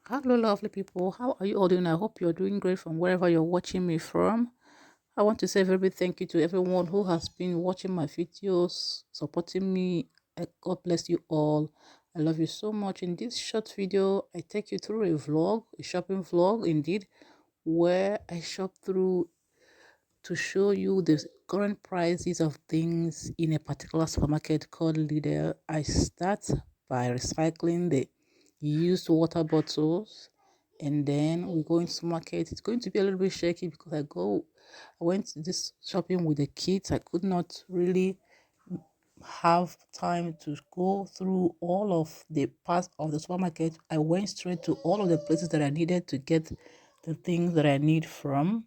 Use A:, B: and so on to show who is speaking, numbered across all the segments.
A: Hello, lovely people. How are you all doing? I hope you're doing great from wherever you're watching me from. I want to say a very big thank you to everyone who has been watching my videos, supporting me. God bless you all. I love you so much. In this short video, I take you through a vlog, a shopping vlog indeed, where I shop through to show you the current prices of things in a particular supermarket called Lidl. I start by recycling the used water bottles, and then we go into market. It's going to be a little bit shaky because I went to this shopping with the kids. I could not really have time to go through all of the parts of the supermarket. I went straight to all of the places that I needed to get the things that I need from,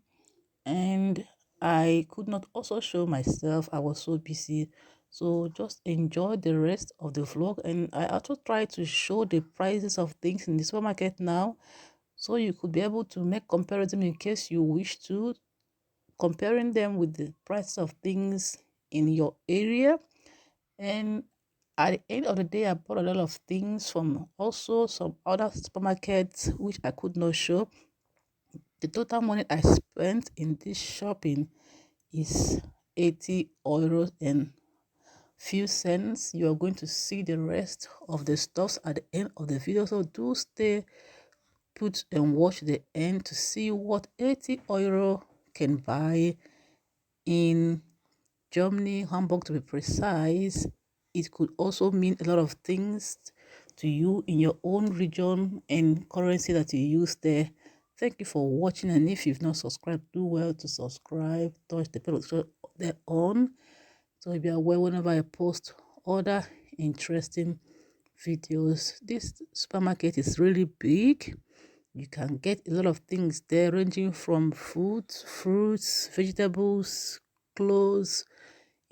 A: and I could not also show myself. I was so busy. So just enjoy the rest of the vlog, and I also try to show the prices of things in the supermarket now, so you could be able to make comparison in case you wish to, comparing them with the price of things in your area. And at the end of the day, I bought a lot of things from also some other supermarkets which I could not show. The total money I spent in this shopping is 80 euros and few cents. You are going to see the rest of the stuffs at the end of the video, so do stay put and watch the end to see what 80 euro can buy in Germany, Hamburg to be precise. It could also mean a lot of things to you in your own region and currency that you use there. Thank you for watching, and if you've not subscribed, do well to subscribe, touch the bell there on, so you'll be aware whenever I post other interesting videos. This supermarket is really big. You can get a lot of things there, ranging from food, fruits, vegetables, clothes,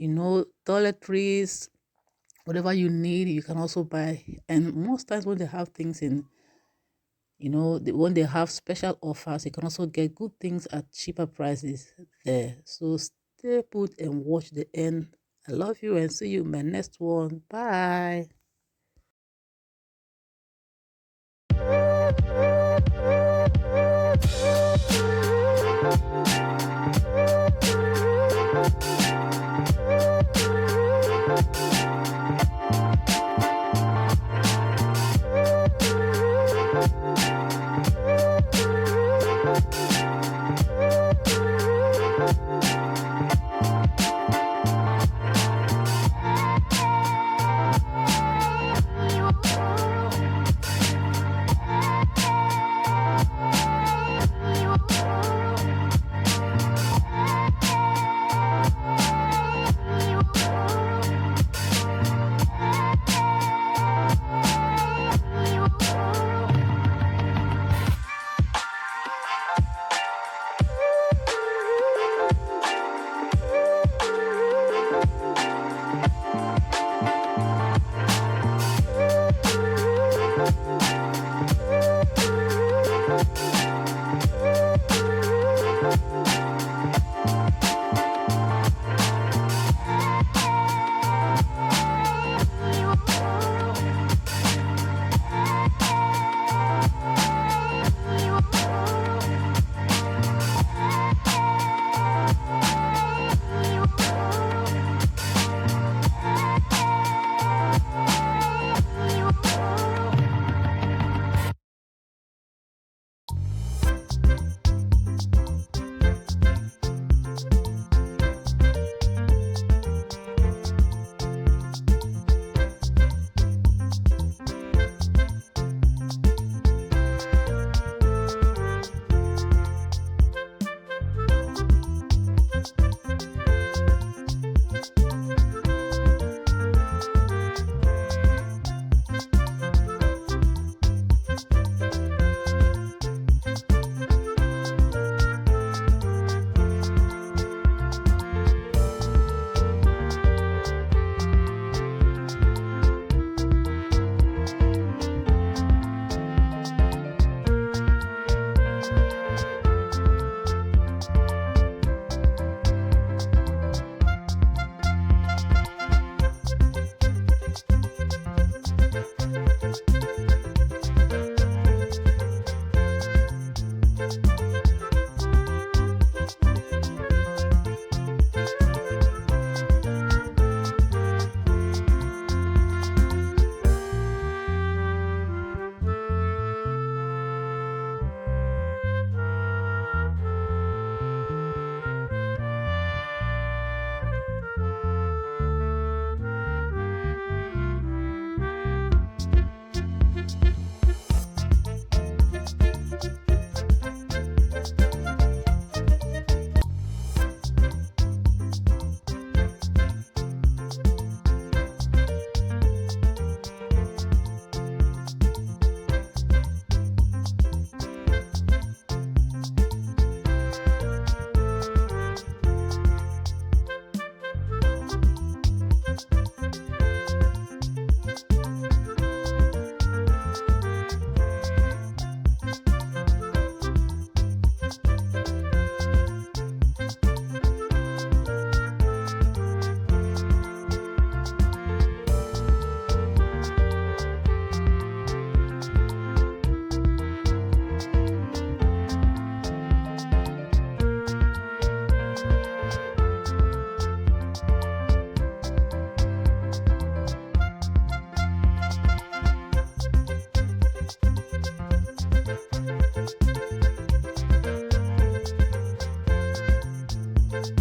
A: toiletries, whatever you need, you can also buy. And most times when they have things in, when they have special offers, you can also get good things at cheaper prices there. So stay put and watch the end. I love you and see you in my next one. Bye.